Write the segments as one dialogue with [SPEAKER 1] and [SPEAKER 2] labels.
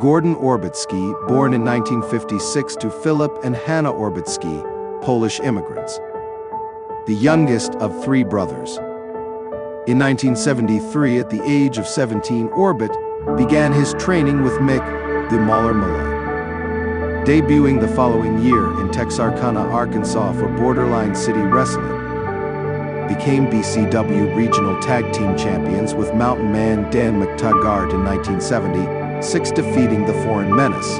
[SPEAKER 1] Gordon Orbitsky, born in 1956 to Philip and Hanna Orbitsky, Polish immigrants. The youngest of three brothers. In 1973, at the age of 17, Orbit began his training with Mick, the Mauler Muller. Debuting the following year in Texarkana, Arkansas for Borderline City Wrestling. Became BCW Regional Tag Team Champions with Mountain Man Dan McTaggart in 1976, defeating the Foreign Menace.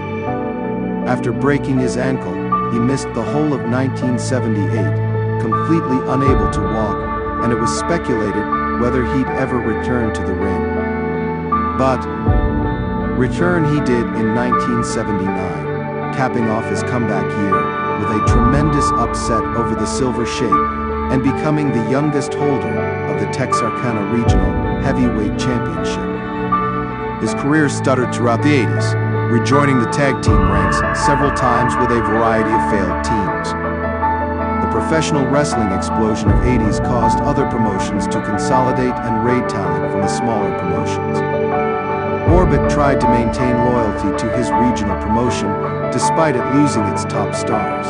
[SPEAKER 1] After breaking his ankle, he missed the whole of 1978, completely unable to walk, and it was speculated whether he'd ever return to the ring. But return he did in 1979, capping off his comeback year with a tremendous upset over the Silver Shape and becoming the youngest holder of the Texarkana Regional Heavyweight Championship. His career stuttered throughout the 80s, rejoining the tag team ranks several times with a variety of failed teams. The professional wrestling explosion of 80s caused other promotions to consolidate and raid talent from the smaller promotions. Orbit tried to maintain loyalty to his regional promotion despite it losing its top stars.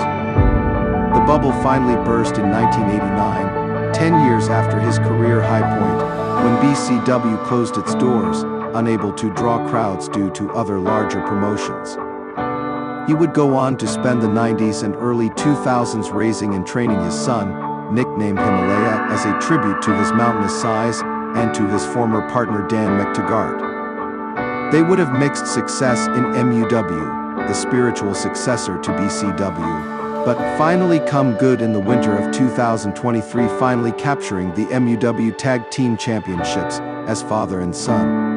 [SPEAKER 1] The bubble finally burst in 1989, 10 years after his career high point, when BCW closed its doors, unable to draw crowds due to other larger promotions. He would go on to spend the 90s and early 2000s raising and training his son, nicknamed Himalaya, as a tribute to his mountainous size and to his former partner Dan McTaggart. They would have mixed success in MUW, the spiritual successor to BCW, but finally come good in the winter of 2023, finally capturing the MUW Tag Team Championships as father and son.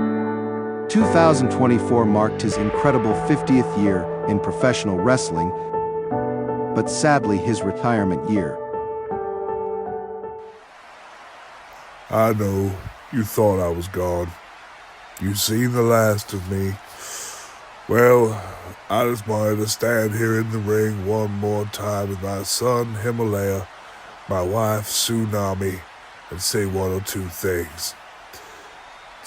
[SPEAKER 1] 2024 marked his incredible 50th year in professional wrestling, but sadly his retirement year.
[SPEAKER 2] I know, you thought I was gone. You've seen the last of me. Well, I just wanted to stand here in the ring one more time with my son Himalaya, my wife Tsunami, and say one or two things.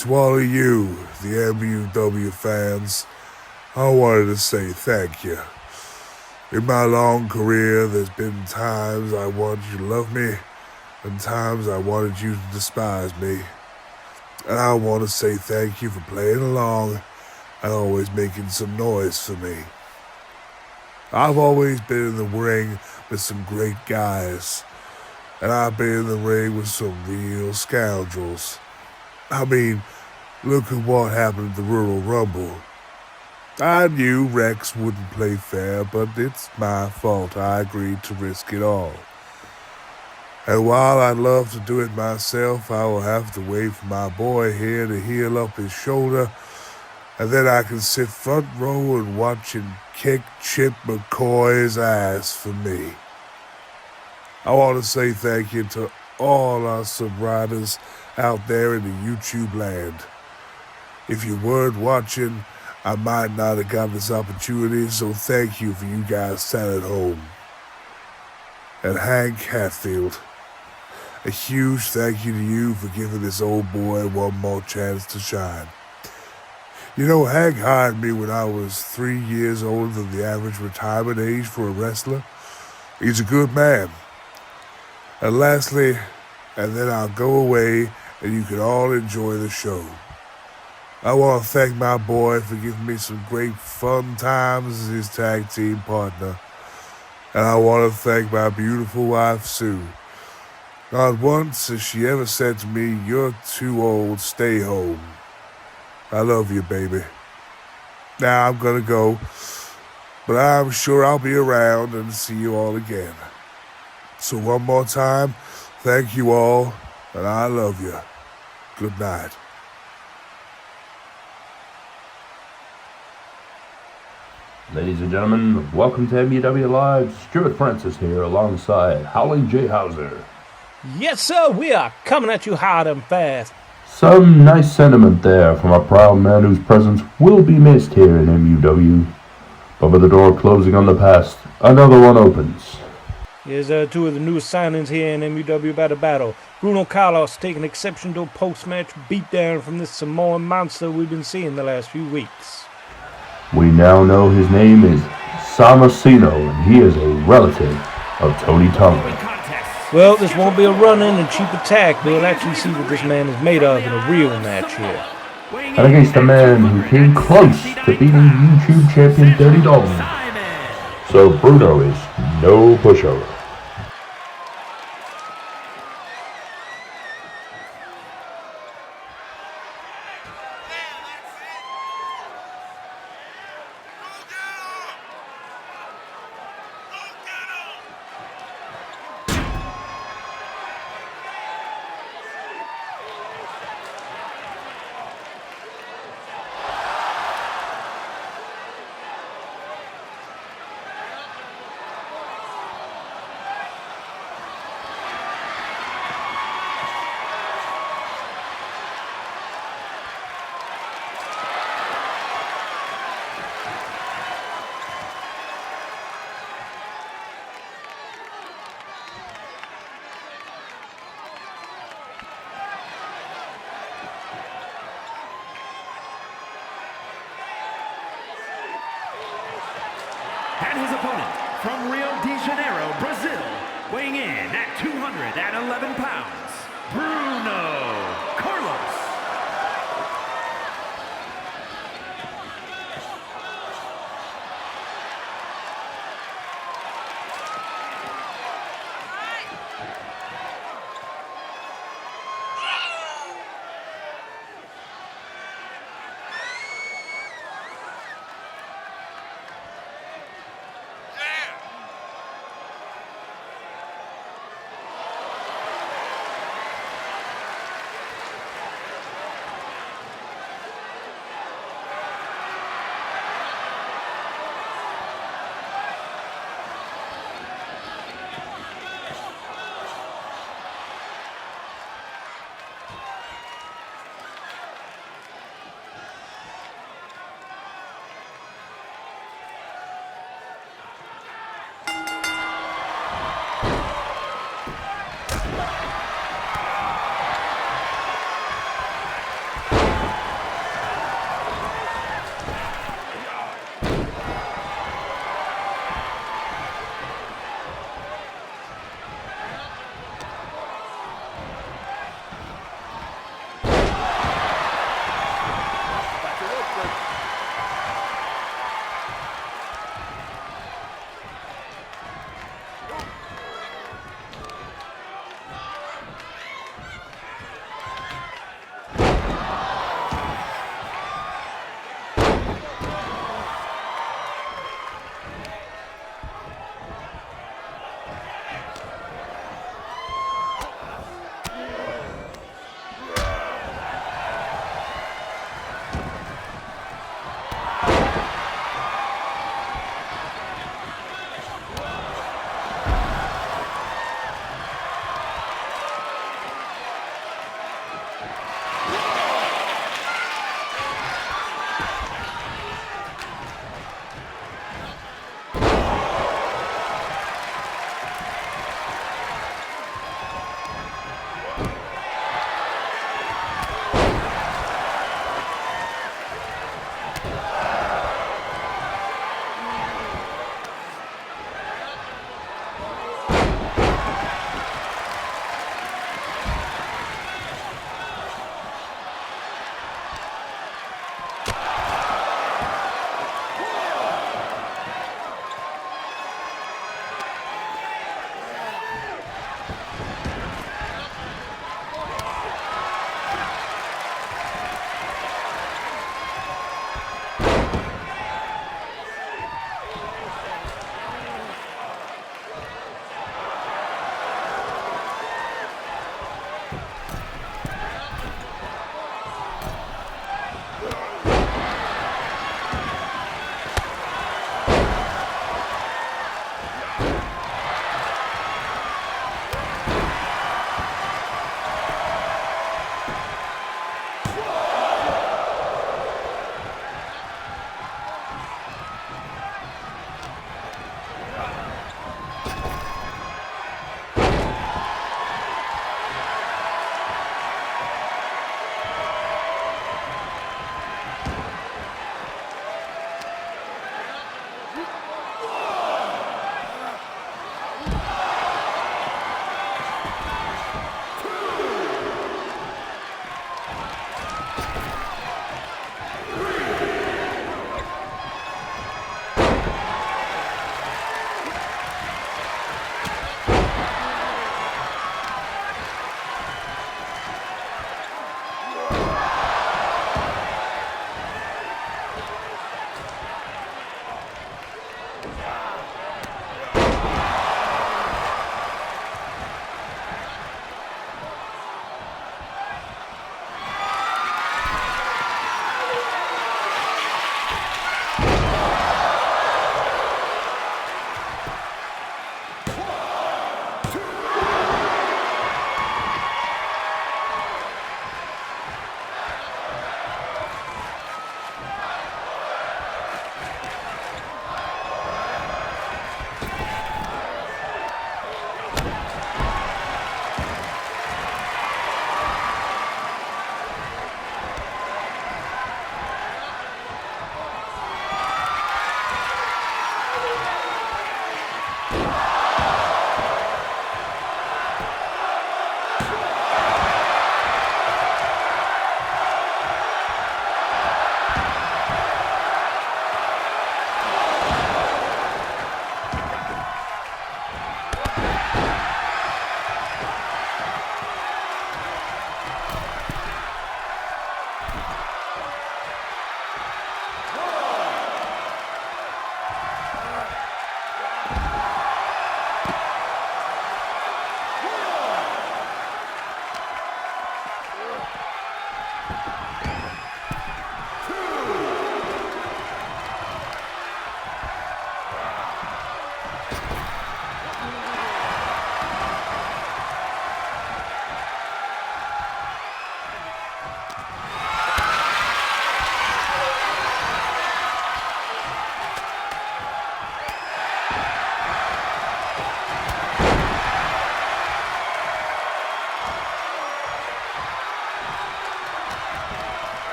[SPEAKER 2] To all of you, the MUW fans, I wanted to say thank you. In my long career, there's been times I wanted you to love me, and times I wanted you to despise me. And I want to say thank you for playing along and always making some noise for me. I've always been in the ring with some great guys, and I've been in the ring with some real scoundrels. I mean, look at what happened at the Rural Rumble. I knew Rex wouldn't play fair, but it's my fault. I agreed to risk it all. And while I'd love to do it myself, I will have to wait for my boy here to heal up his shoulder, and then I can sit front row and watch him kick Chip McCoy's ass for me. I want to say thank you to all our subscribers out there in the YouTube land. If you weren't watching, I might not have got this opportunity, so thank you for you guys sat at home. And Hank Hatfield, a huge thank you to you for giving this old boy one more chance to shine. You know, Hank hired me when I was 3 years older than the average retirement age for a wrestler. He's a good man. And lastly, and then I'll go away and you can all enjoy the show. I want to thank my boy for giving me some great fun times as his tag team partner. And I want to thank my beautiful wife, Sue. Not once has she ever said to me, "You're too old, stay home." I love you, baby. Now I'm gonna go, but I'm sure I'll be around and see you all again. So one more time, thank you all, and I love you. Good night.
[SPEAKER 3] Ladies and gentlemen, welcome to MUW Live. Stuart Francis here alongside Howling J. Hauser.
[SPEAKER 4] Yes, sir, we are coming at you hard and fast.
[SPEAKER 3] Some nice sentiment there from a proud man whose presence will be missed here in MUW. But with the door closing on the past, another one opens.
[SPEAKER 4] Here's two of the newest signings here in MUW Battle. Bruno Carlos taking exception to a post-match beatdown from this Samoan monster we've been seeing the last few weeks.
[SPEAKER 3] We now know his name is Samasino, and he is a relative of Tony Tonga.
[SPEAKER 4] Well, this won't be a run-in and cheap attack. We'll actually see what this man is made of in a real match here.
[SPEAKER 3] And against a man who came close to beating YouTube champion Dirty Dog. So Bruno is no pushover.
[SPEAKER 5] And his opponent from Rio de Janeiro, Brazil, weighing in at 211 pounds, Bruno Carlos.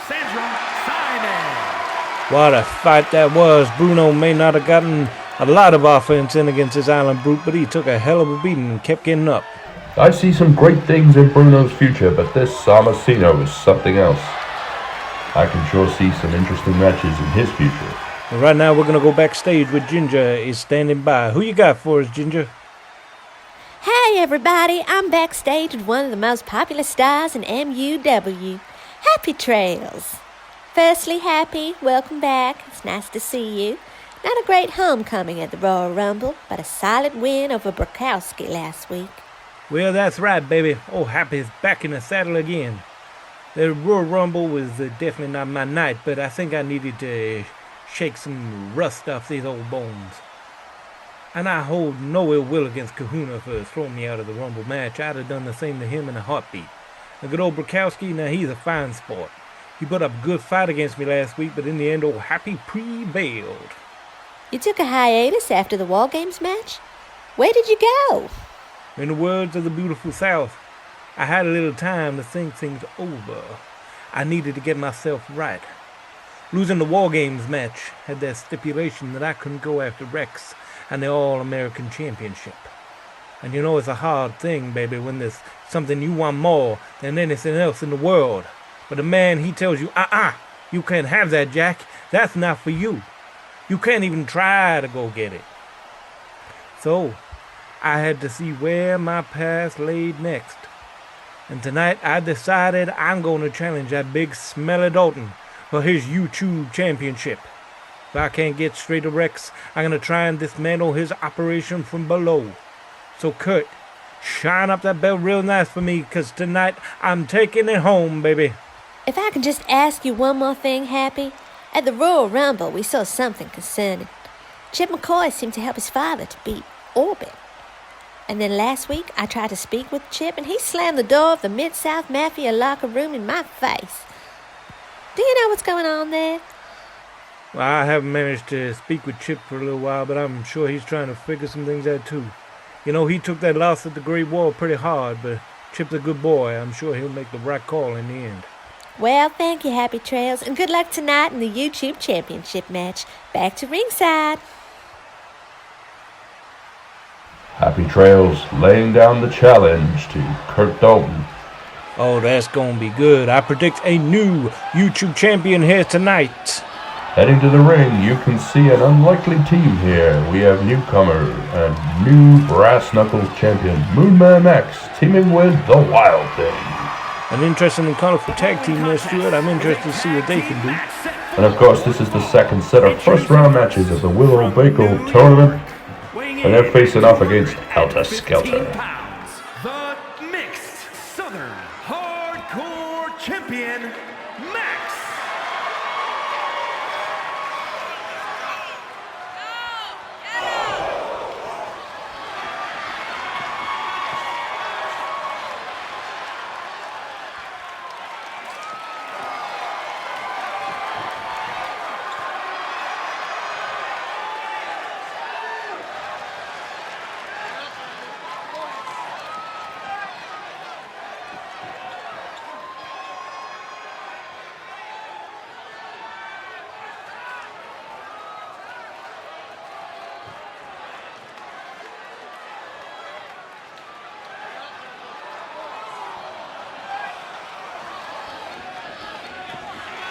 [SPEAKER 5] Sandra Simon.
[SPEAKER 4] What a fight that was. Bruno may not have gotten a lot of offense in against this Island Brute, but he took a hell of a beating and kept getting up.
[SPEAKER 3] I see some great things in Bruno's future, but this Samasino is something else. I can sure see some interesting matches in his future.
[SPEAKER 4] Well, right now we're going to go backstage with Ginger is standing by. Who you got for us, Ginger?
[SPEAKER 6] Hey everybody, I'm backstage with one of the most popular stars in MUW. Happy Trails. Firstly, Happy, welcome back. It's nice to see you. Not a great homecoming at the Royal Rumble, but a solid win over Brakowski last week.
[SPEAKER 4] Well, that's right, baby. Oh, Happy's back in the saddle again. The Royal Rumble was definitely not my night, but I think I needed to shake some rust off these old bones. And I hold no ill will against Kahuna for throwing me out of the Rumble match. I'd have done the same to him in a heartbeat. The good old Brakowski, now he's a fine sport. He put up a good fight against me last week, but in the end, old Happy prevailed.
[SPEAKER 6] You took a hiatus after the War Games match? Where did you go?
[SPEAKER 4] In the words of the beautiful South, I had a little time to think things over. I needed to get myself right. Losing the War Games match had that stipulation that I couldn't go after Rex and the All-American Championship. And you know it's a hard thing, baby, when there's something you want more than anything else in the world. But the man, he tells you, you can't have that, Jack. That's not for you. You can't even try to go get it. So, I had to see where my path laid next. And tonight I decided I'm going to challenge that big smelly Dalton for his YouTube championship. If I can't get straight to Rex, I'm going to try and dismantle his operation from below. So Kurt, shine up that bell real nice for me, because tonight I'm taking it home, baby.
[SPEAKER 6] If I can just ask you one more thing, Happy. At the Royal Rumble, we saw something concerning. Chip McCoy seemed to help his father to beat Orbit. And then last week, I tried to speak with Chip, and he slammed the door of the Mid-South Mafia locker room in my face. Do you know what's going on there?
[SPEAKER 4] Well, I haven't managed to speak with Chip for a little while, but I'm sure he's trying to figure some things out too. You know, he took that loss at the Great War pretty hard, but Chip's a good boy. I'm sure he'll make the right call in the end.
[SPEAKER 6] Well, thank you, Happy Trails, and good luck tonight in the YouTube Championship match. Back to ringside.
[SPEAKER 3] Happy Trails laying down the challenge to Kurt Dalton.
[SPEAKER 4] Oh, that's gonna be good. I predict a new YouTube champion here tonight.
[SPEAKER 3] Heading to the ring, you can see an unlikely team here. We have newcomer and new Brass Knuckles champion Moonman X teaming with the Wyld Thing.
[SPEAKER 4] An interesting and colorful tag team there, Stuart. I'm interested to see what they can do.
[SPEAKER 3] And of course, this is the second set of first round matches of the Withall Baker tournament. And they're facing off against Hellter Skellter.
[SPEAKER 5] The mixed Southern Hardcore Champion, Max.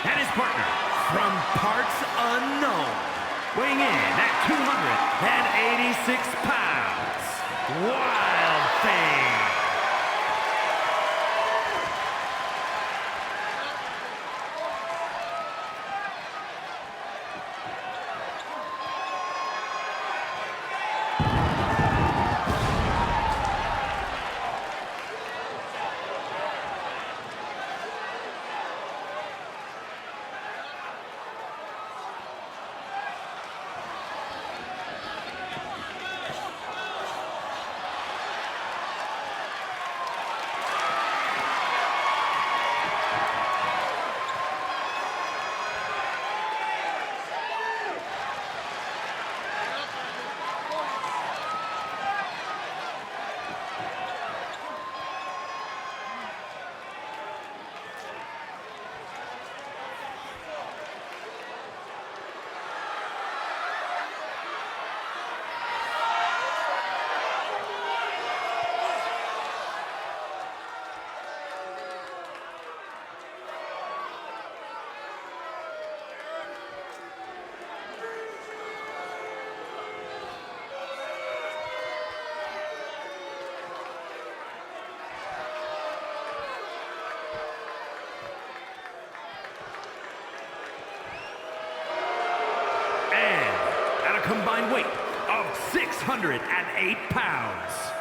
[SPEAKER 5] And his partner from parts unknown, weighing in at 286 pounds, Wyld Thing. combined weight of 608 pounds.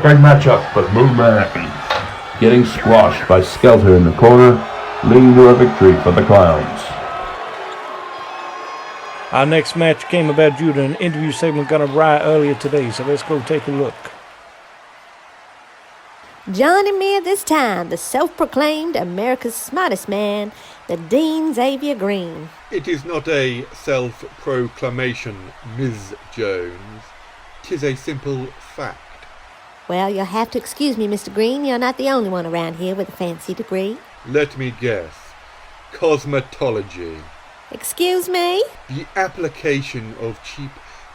[SPEAKER 3] great matchup, but Moonman getting squashed by Skellter in the corner, leading to a victory for the Clowns.
[SPEAKER 4] Our next match came about due to an interview segment got a riot earlier today, so let's go take a look.
[SPEAKER 6] Joining me at this time, the self-proclaimed America's smartest man, the Dean Xavier Green.
[SPEAKER 7] It is not a self-proclamation, Ms. Jones. 'Tis a simple fact.
[SPEAKER 6] Well, you'll have to excuse me, Mr. Green. You're not the only one around here with a fancy degree.
[SPEAKER 7] Let me guess. Cosmetology.
[SPEAKER 6] Excuse me?
[SPEAKER 7] The application of cheap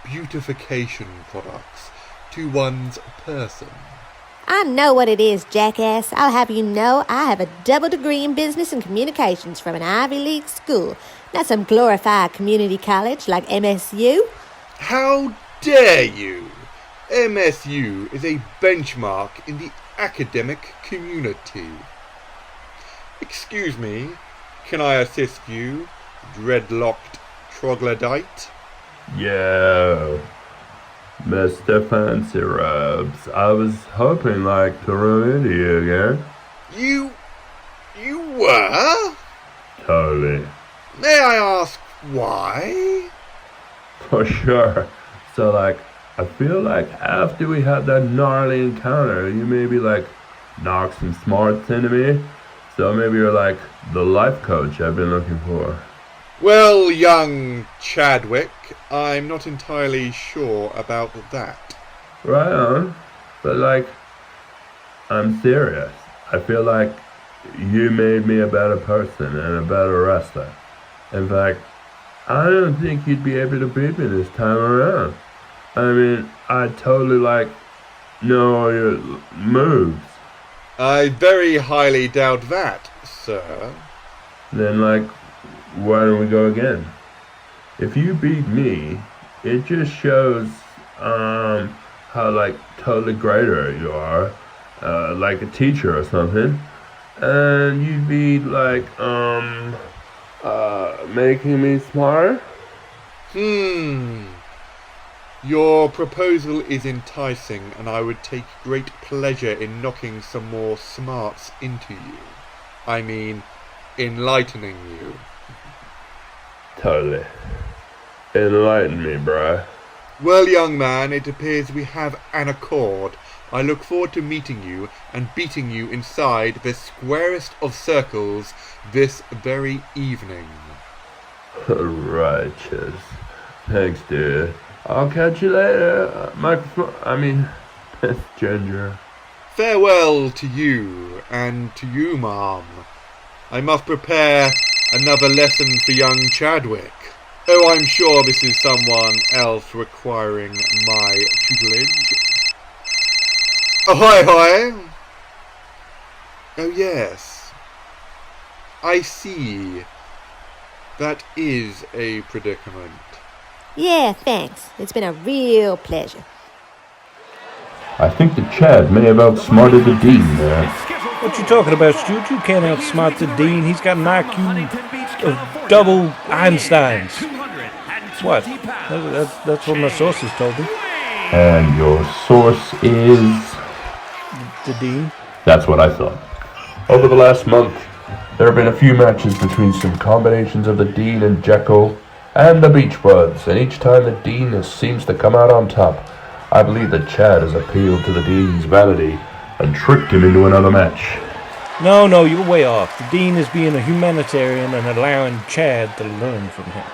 [SPEAKER 7] beautification products to one's person.
[SPEAKER 6] I know what it is, jackass. I'll have you know I have a double degree in business and communications from an Ivy League school, not some glorified community college like MSU.
[SPEAKER 7] How dare you! MSU is a benchmark in the academic community. Excuse me, can I assist you, dreadlocked troglodyte?
[SPEAKER 3] Yo, Mr. Fancy Robes, I was hoping to run into you again.
[SPEAKER 7] You were?
[SPEAKER 3] Totally.
[SPEAKER 7] May I ask why?
[SPEAKER 3] For sure. So I feel like after we had that gnarly encounter, you maybe knocked some smarts into me. So maybe you're the life coach I've been looking for.
[SPEAKER 7] Well, young Chadwick, I'm not entirely sure about that.
[SPEAKER 3] Right on. But I'm serious. I feel like you made me a better person and a better wrestler. In fact, I don't think you'd be able to beat me this time around. I mean, I totally know all your moves.
[SPEAKER 7] I very highly doubt that, sir.
[SPEAKER 3] Then why don't we go again? If you beat me, it just shows how totally greater you are, like a teacher or something. And you'd be making me smarter?
[SPEAKER 7] Your proposal is enticing, and I would take great pleasure in knocking some more smarts into you. I mean, enlightening you.
[SPEAKER 3] Totally. Enlighten me, bruh.
[SPEAKER 7] Well, young man, it appears we have an accord. I look forward to meeting you and beating you inside the squarest of circles this very evening.
[SPEAKER 3] Righteous. Thanks, dude. I'll catch you later, Miss Ginger.
[SPEAKER 7] Farewell to you, and to you, ma'am. I must prepare another lesson for young Chadwick. Oh, I'm sure this is someone else requiring my tutelage. Ahoy, hoy! Oh, yes. I see. That is a predicament.
[SPEAKER 6] Yeah, thanks. It's been a real pleasure.
[SPEAKER 3] I think that Chad may have outsmarted the Dean there.
[SPEAKER 4] What you talking about, Stuart? You can't outsmart the Dean. He's got an IQ of double Einstein's. What? That's what my sources told me.
[SPEAKER 3] And your source is...
[SPEAKER 4] The Dean?
[SPEAKER 3] That's what I thought. Over the last month, there have been a few matches between some combinations of the Dean and Jekyll and the Beach Buds, and each time the Dean seems to come out on top. I believe that Chad has appealed to the Dean's vanity and tricked him into another match.
[SPEAKER 4] No, you're way off. The Dean is being a humanitarian and allowing Chad to learn from him.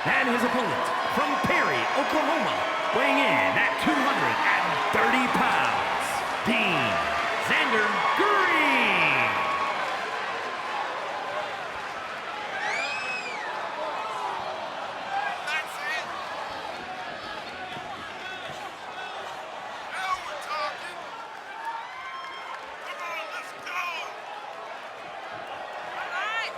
[SPEAKER 5] And his opponent from Perry, Oklahoma, weighing in at 230 pounds, Dean Xander Green.
[SPEAKER 2] That's it. Now we're talking. Come on, let's go. All right.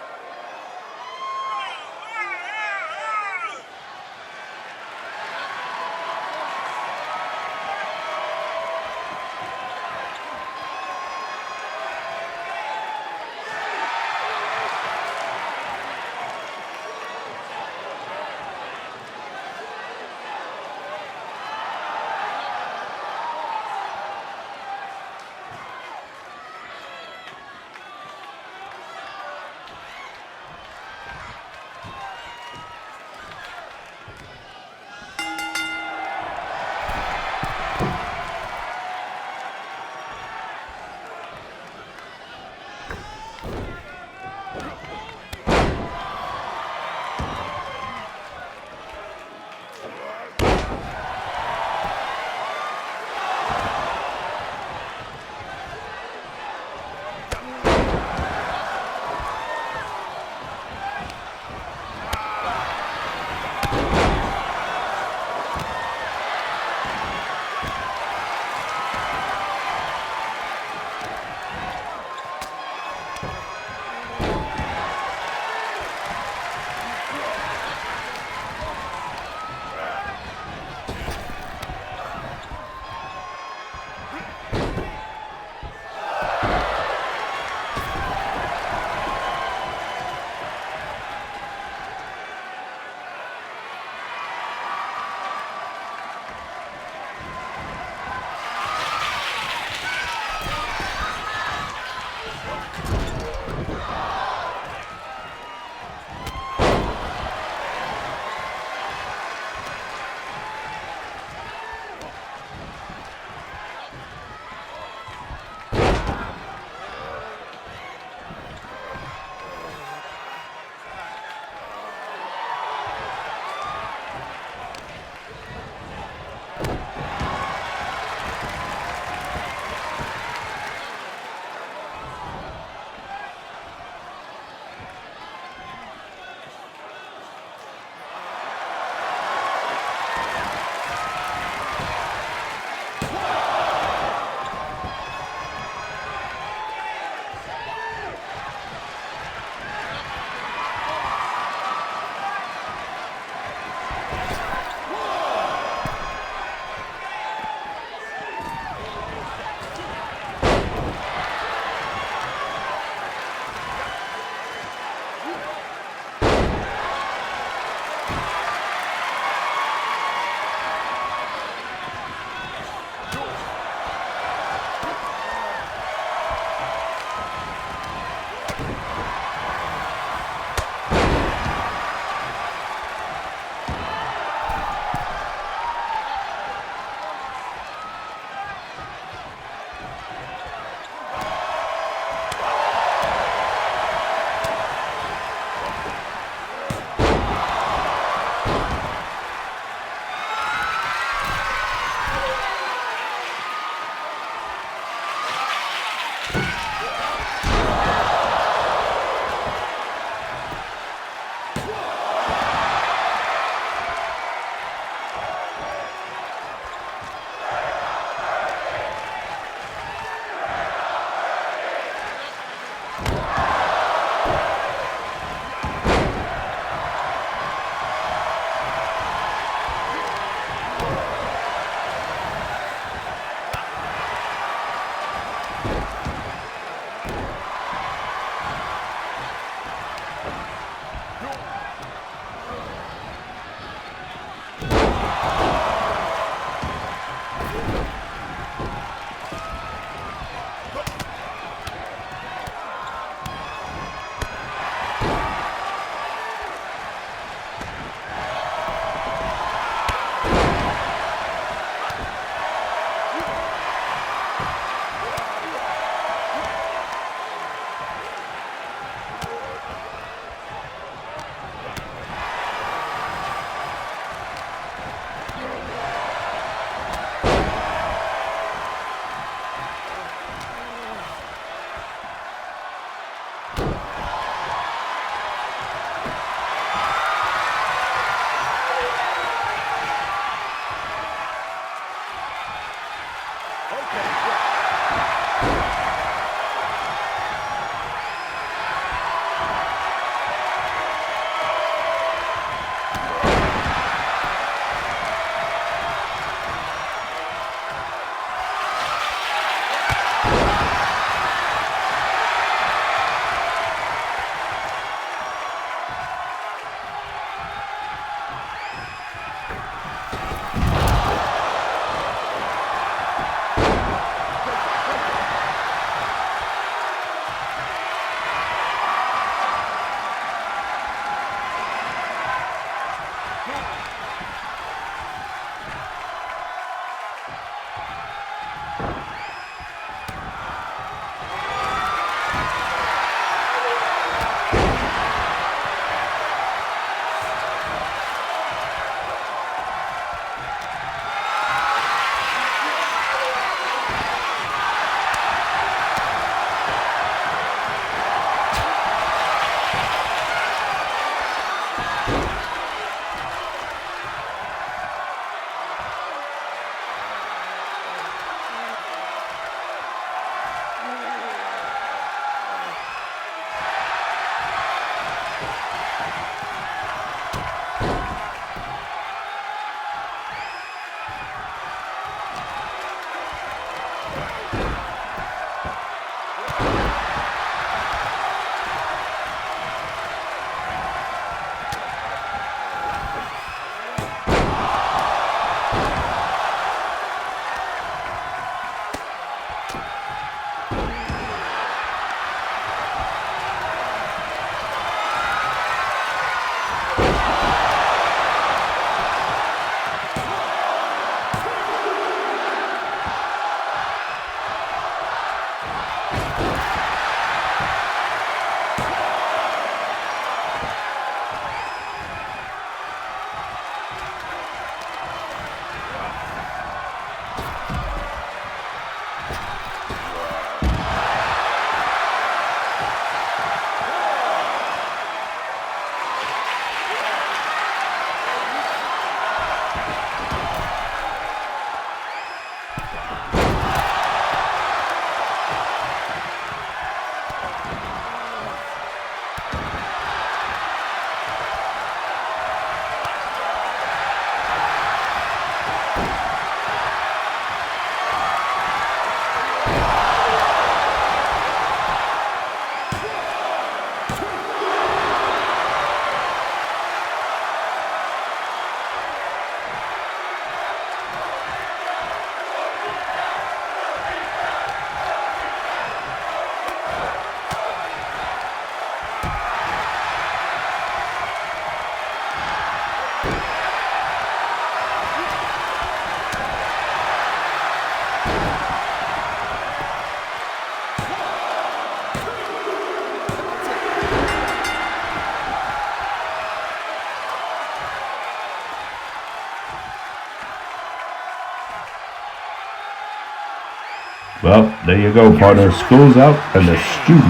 [SPEAKER 3] Well, there you go, partner. School's out, and the student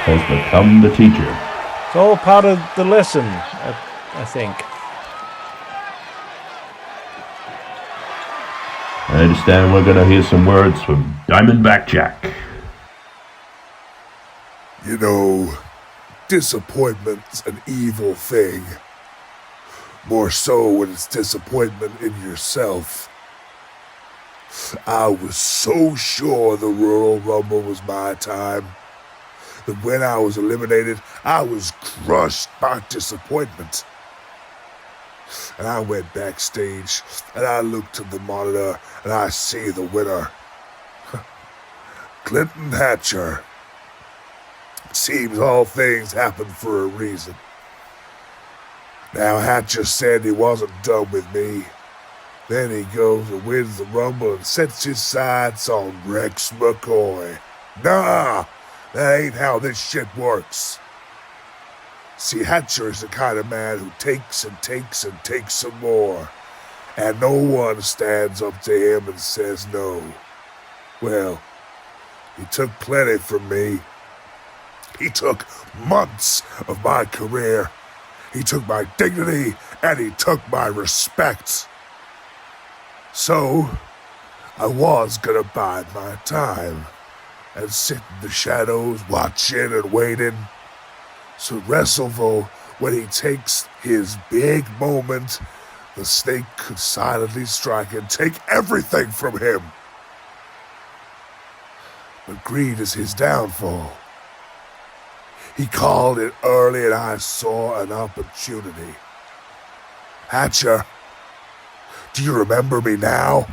[SPEAKER 3] has become the teacher.
[SPEAKER 4] It's all part of the lesson, I think.
[SPEAKER 3] I understand we're going to hear some words from Diamondback Jack.
[SPEAKER 2] You know, disappointment's an evil thing. More so when it's disappointment in yourself. I was so sure the Royal Rumble was my time that when I was eliminated, I was crushed by disappointment. And I went backstage, and I looked at the monitor, and I see the winner. Clinton Hatcher. Seems all things happen for a reason. Now Hatcher said he wasn't done with me. Then he goes and wins the Rumble and sets his sights on Rex McCoy. Nah, that ain't how this shit works. See, Hatcher is the kind of man who takes and takes and takes some more. And no one stands up to him and says no. Well, he took plenty from me. He took months of my career. He took my dignity and he took my respect. So, I was gonna bide my time and sit in the shadows watching and waiting. So WrestleVille, when he takes his big moment, the snake could silently strike and take everything from him. But greed is his downfall. He called it early and I saw an opportunity. Hatcher, do you remember me now?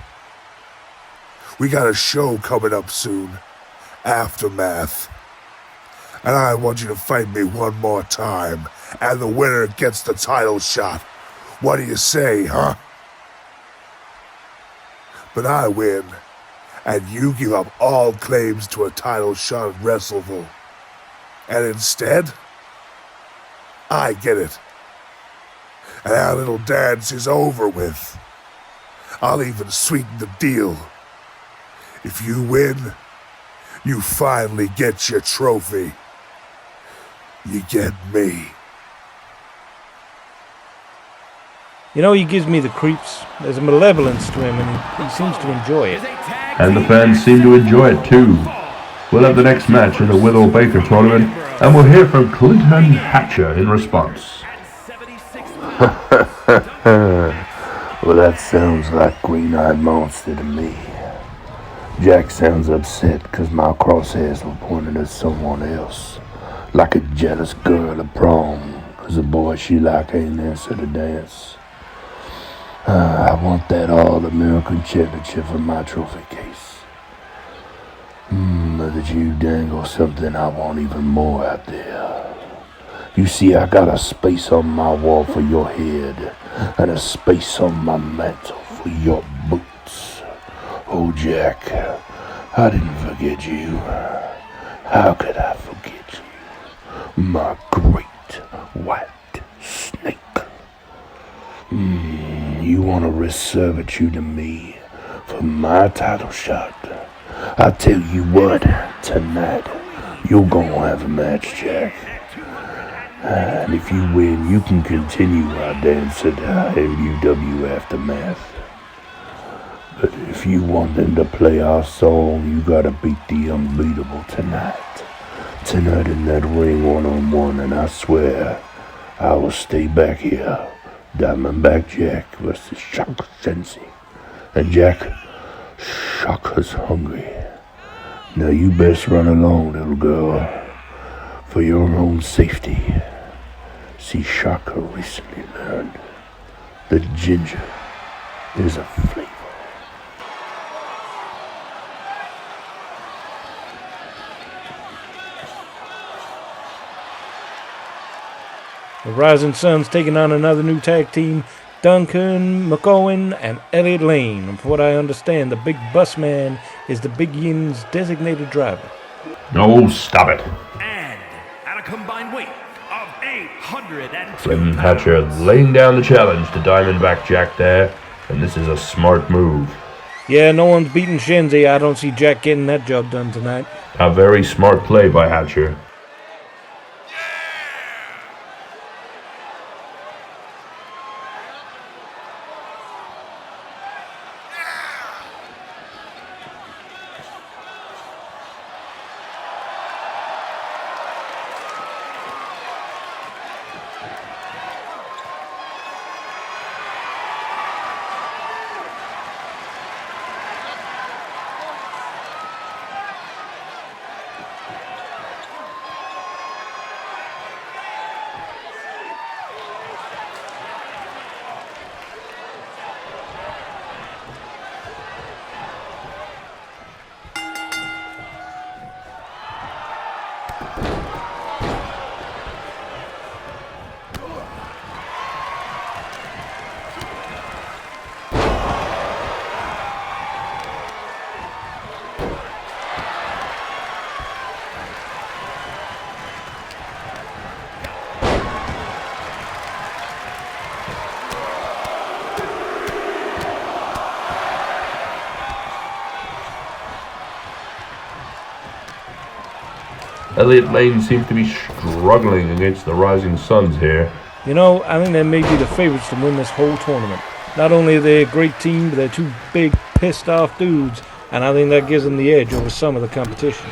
[SPEAKER 2] We got a show coming up soon, Aftermath. And I want you to fight me one more time, and the winner gets the title shot. What do you say, huh? But I win, and you give up all claims to a title shot at WrestleVille. And instead, I get it. And our little dance is over with. I'll even sweeten the deal. If you win, you finally get your trophy. You get me.
[SPEAKER 4] You know, he gives me the creeps. There's a malevolence to him, and he seems to enjoy it.
[SPEAKER 3] And the fans seem to enjoy it too. We'll have the next match in the Withall Baker tournament, and we'll hear from Clinton Hatcher in response.
[SPEAKER 8] Well, that sounds like Green-Eyed Monster to me. Jack sounds upset because my crosshairs were pointed at someone else. Like a jealous girl at prom, because the boy she like ain't answer to dance. I want that All-American Championship for my trophy case. But you dangle something I want even more out there. You see, I got a space on my wall for your head, and a space on my mantle for your boots. Oh, Jack, I didn't forget you. How could I forget you? My great white snake. You want to risk servitude to me for my title shot? I tell you what, tonight you're gonna have a match, Jack. And if you win, you can continue our dance at MUW Aftermath. But if you want them to play our song, you gotta beat the unbeatable tonight. Tonight in that ring one-on-one, and I swear I will stay back here. Diamondback Jack versus Shock Sensei. And Jack, Shocker's hungry. Now you best run along, little girl, for your own safety. See, Shocker recently learned that ginger is a flavor.
[SPEAKER 4] The Rising Sun's taking on another new tag team, Duncan McOwan and Elliott Lane. And from what I understand, the Big Busman is the Big Uin's designated driver.
[SPEAKER 3] No, stop it.
[SPEAKER 5] And at a combined weight of 802
[SPEAKER 3] Clinton Hatcher laying down the challenge to Diamondback Jack there, and this is a smart move.
[SPEAKER 4] Yeah, no one's beating Shenzi. I don't see Jack getting that job done tonight.
[SPEAKER 3] A very smart play by Hatcher. Elliott Lane seems to be struggling against the Rising Suns here.
[SPEAKER 4] You know, I think they may be the favorites to win this whole tournament. Not only are they a great team, but they're two big, pissed-off dudes, and I think that gives them the edge over some of the competition.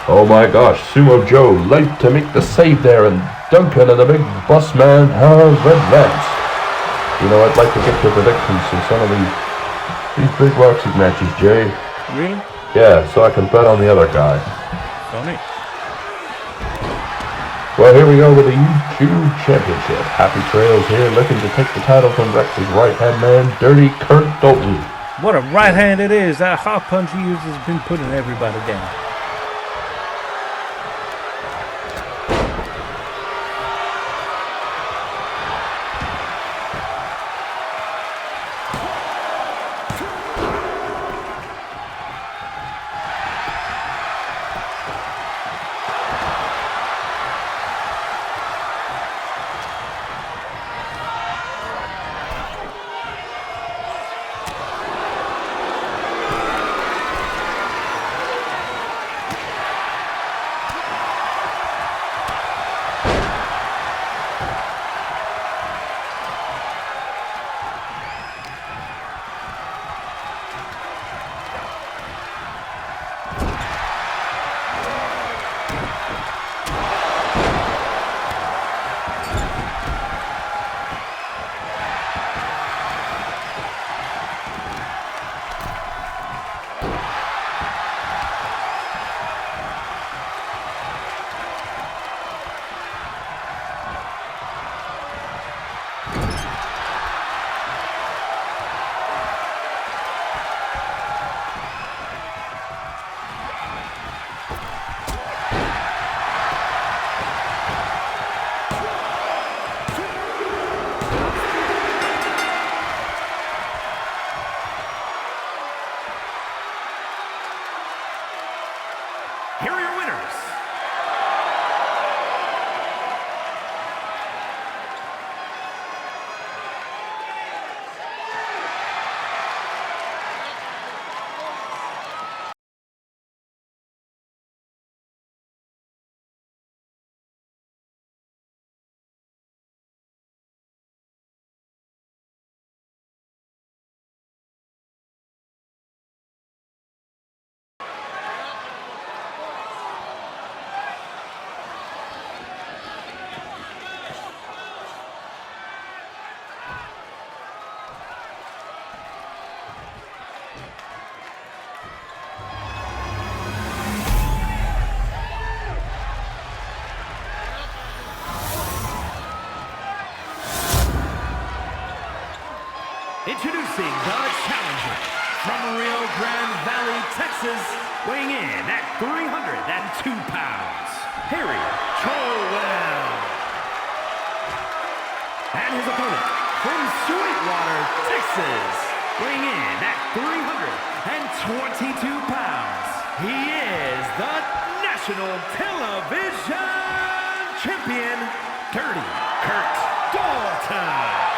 [SPEAKER 3] Oh my gosh, Sumo Joe late to make the save there, and Duncan and the Big Busman have advanced. You know, I'd like to get your predictions in some of these big boxing matches, Jay.
[SPEAKER 4] Really?
[SPEAKER 3] Yeah, so I can bet on the other guy.
[SPEAKER 4] Funny.
[SPEAKER 3] Well, here we go with the YouTube Championship. Happy Trails here, looking to take the title from Rex's right-hand man, Dirty Kurt Dalton.
[SPEAKER 4] What a right hand it is. That hot punch he uses has been putting everybody down.
[SPEAKER 5] Here are your winners. Introducing the challenger from Rio Grande Valley, Texas, weighing in at 302 pounds, Harry Trowell. And his opponent from Sweetwater, Texas, weighing in at 322 pounds, he is the National Television Champion, Dirty Kurt Dalton.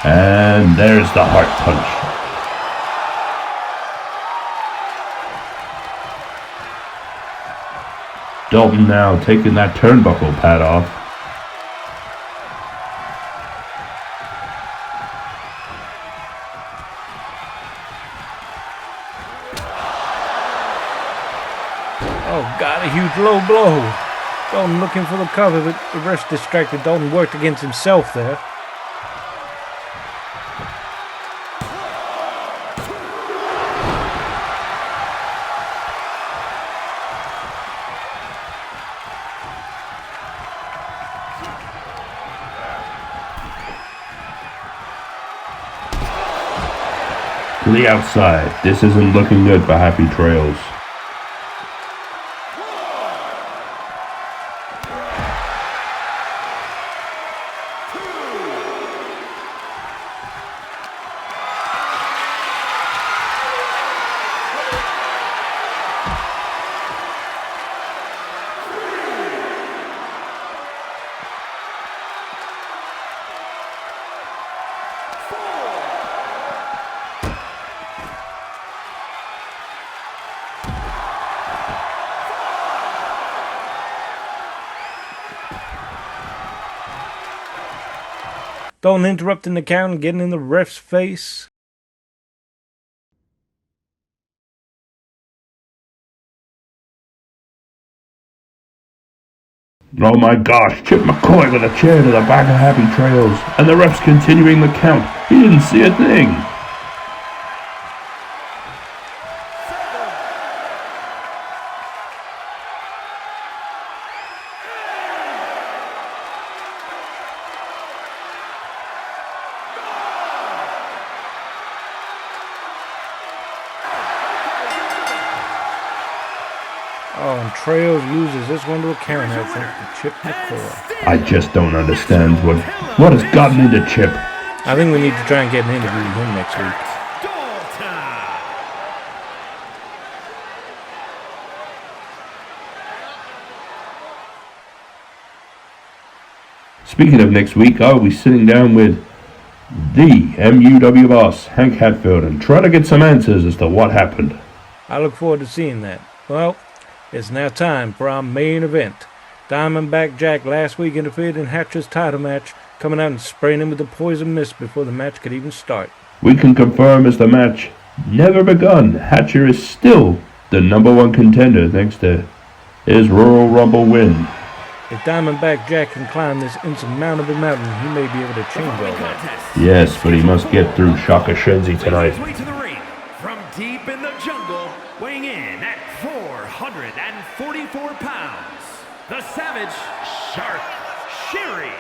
[SPEAKER 3] And there's the heart punch. Dalton now taking that turnbuckle pad off.
[SPEAKER 4] Oh, God, a huge low blow. Dalton looking for the cover, but the rest distracted. Dalton worked against himself there.
[SPEAKER 3] To the outside. This isn't looking good for Happy Trails.
[SPEAKER 4] Dalton interrupting the count and getting in the ref's face.
[SPEAKER 3] Oh my gosh, Chip McCoy with a chair to the back of Happy Trails, and the ref's continuing the count. He didn't see a thing.
[SPEAKER 4] Oh, and Trails uses this one to a count, I think, to Chip McCoy.
[SPEAKER 3] I just don't understand what has gotten into Chip.
[SPEAKER 4] I think we need to try and get an interview with him next week.
[SPEAKER 3] Speaking of next week, I'll be sitting down with the MUW boss, Hank Hatfield, and try to get some answers as to what happened.
[SPEAKER 4] I look forward to seeing that. Well, it's now time for our main event. Diamondback Jack last week interfered in Hatcher's title match, coming out and spraying him with the poison mist before the match could even start.
[SPEAKER 3] We can confirm as the match never begun, Hatcher is still the #1 contender thanks to his Royal Rumble win.
[SPEAKER 4] If Diamondback Jack can climb this insurmountable mountain, he may be able to change all that.
[SPEAKER 3] Yes, but he must get through Shaka Shenzi tonight.
[SPEAKER 5] From deep in the jungle, weighing in at 444 pounds, the Savage Shark Sherry.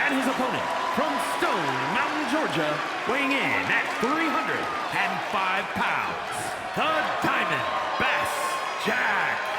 [SPEAKER 5] And his opponent from Stone Mountain, Georgia, weighing in at 305 pounds, the Diamondback Jack.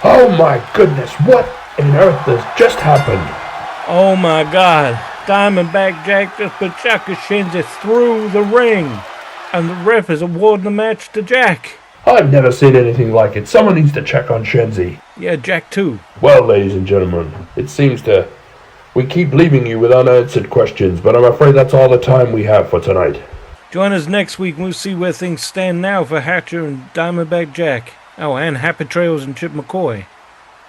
[SPEAKER 9] Oh my goodness, what on earth has just happened?
[SPEAKER 4] Oh my God, Diamondback Jack just put Chaka Shinji through the ring, and the ref is awarding the match to Jack.
[SPEAKER 9] I've never seen anything like it. Someone needs to check on Shenzi.
[SPEAKER 4] Yeah, Jack too.
[SPEAKER 9] Well, ladies and gentlemen, it seems we keep leaving you with unanswered questions, but I'm afraid that's all the time we have for tonight.
[SPEAKER 4] Join us next week and we'll see where things stand now for Hatcher and Diamondback Jack. Oh, and Happy Trails and Chip McCoy.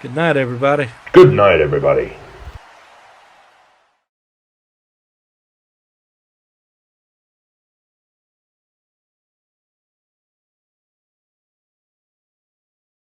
[SPEAKER 4] Good night, everybody.
[SPEAKER 9] Good night, everybody.